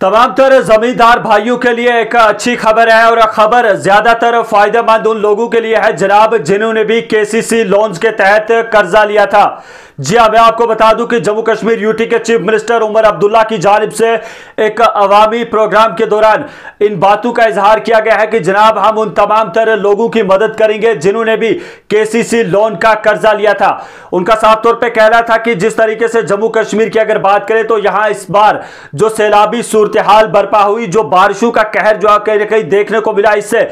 तमाम तर जमींदार भाइयों के लिए एक अच्छी खबर है और खबर ज्यादातर फायदेमंद उन लोगों के लिए है जनाब जिन्होंने भी केसीसी लोन्स के तहत कर्जा लिया था। जी हाँ, मैं आपको बता दूं कि जम्मू कश्मीर यूटी के चीफ मिनिस्टर उमर अब्दुल्ला की जानिब से एक अवामी प्रोग्राम के दौरान इन बातों का इजहार किया गया है कि जनाब हम उन तमाम तरह लोगों की मदद करेंगे जिन्होंने भी केसीसी लोन का कर्जा लिया था। उनका साफ तौर पर कहना था कि जिस तरीके से जम्मू कश्मीर की अगर बात करें तो यहां इस बार जो सैलाबी सूरत हाल बर्पा हुई, जो बारिशों का कहर जो कहीं कहीं देखने को मिला, इससे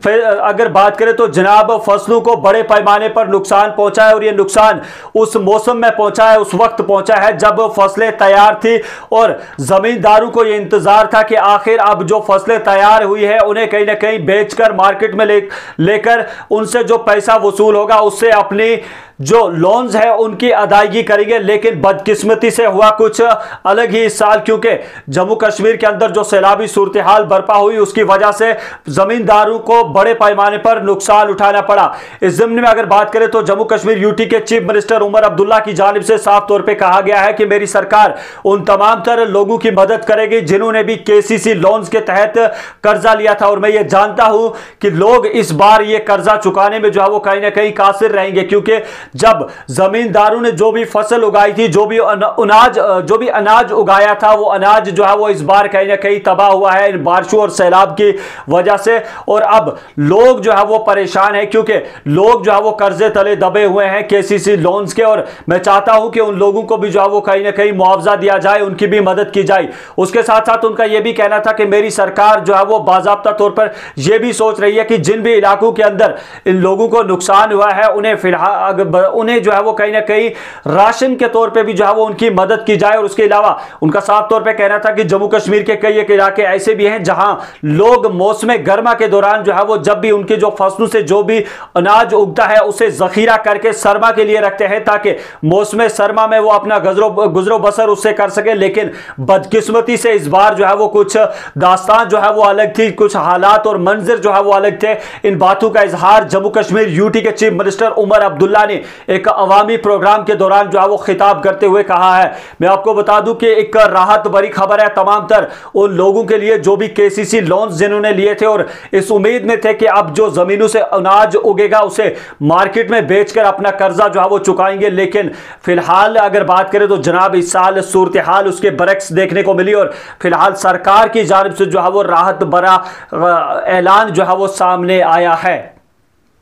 फिर अगर बात करें तो जनाब फसलों को बड़े पैमाने पर नुकसान पहुंचा है और यह नुकसान उस मौसम में पहुंचा है, उस वक्त पहुंचा है जब फसलें तैयार थी और जमींदारों को यह इंतजार था कि आखिर अब जो फसलें तैयार हुई है उन्हें कहीं ना कहीं बेचकर मार्केट में लेकर उनसे जो पैसा वसूल होगा उससे अपनी जो लोन्स है उनकी अदायगी करेंगे। लेकिन बदकिस्मती से हुआ कुछ अलग ही इस साल, क्योंकि जम्मू कश्मीर के अंदर जो सैलाबी सूरत हाल बर्पा हुई उसकी वजह से जमींदारों को बड़े पैमाने पर नुकसान उठाना पड़ा। इस ज़िम्न में अगर बात करें तो जम्मू कश्मीर यूटी के चीफ मिनिस्टर उमर अब्दुल्ला की जानिब से साफ तौर पर कहा गया है कि मेरी सरकार उन तमाम तरह लोगों की मदद करेगी जिन्होंने भी केसीसी लोन्स के तहत कर्जा लिया था। और मैं ये जानता हूं कि लोग इस बार ये कर्जा चुकाने में जो है वो कहीं ना कहीं कासिर रहेंगे, क्योंकि जब जमींदारों ने जो भी फसल उगाई थी, जो भी अनाज उगाया था, वो अनाज जो है वो इस बार कहीं ना कहीं तबाह हुआ है इन बारिशों और सैलाब की वजह से। और अब लोग जो है वो परेशान है क्योंकि लोग जो है वो कर्जे तले दबे हुए हैं केसीसी लोन्स के। और मैं चाहता हूं कि उन लोगों को भी जो है वो कहीं ना कहीं मुआवजा दिया जाए, उनकी भी मदद की जाए। उसके साथ साथ उनका यह भी कहना था कि मेरी सरकार जो है वो बाज़ाब्ता तौर पर यह भी सोच रही है कि जिन भी इलाकों के अंदर इन लोगों को नुकसान हुआ है उन्हें फिलहाल उन्हें जो है वो कहीं ना कहीं राशन के तौर पे भी जो है वो उनकी मदद की जाए। और उसके अलावा उनका साफ तौर पे कहना था कि जम्मू कश्मीर के कई एक इलाके ऐसे भी हैं जहां लोग मौसम गर्मा के दौरान जो है वो जब भी उनके जो फसलों से जो भी अनाज उगता है उसे जखीरा करके सरमा के लिए रखते हैं ताकि मौसम सरमा में वो अपना गुजरो बसर उससे कर सके। लेकिन बदकिस्मती से इस बार जो है वो कुछ दास्तान जो है वो अलग थी, कुछ हालात और मंजर जो है वो अलग थे। इन बातों का इजहार जम्मू कश्मीर यूटी के चीफ मिनिस्टर उमर अब्दुल्ला ने एक अवामी प्रोग्राम के दौरान जो है वो खिताब करते हुए कहा है। मैं आपको बता दूं कि एक राहत भरी खबर है तमाम तर उन लोगों के लिए जो भी केसीसी लोन्स जिन्होंने लिए थे और इस उम्मीद में थे कि अब जो जमीनों से अनाज उगेगा उसे मार्केट में बेचकर अपना कर्जा जो है वो चुकाएंगे। लेकिन फिलहाल अगर बात करें तो जनाब इस साल सूरत हाल उसके बरक्स देखने को मिली और फिलहाल सरकार की जानिब से जो है वो राहत भरा ऐलान जो है वो सामने आया है।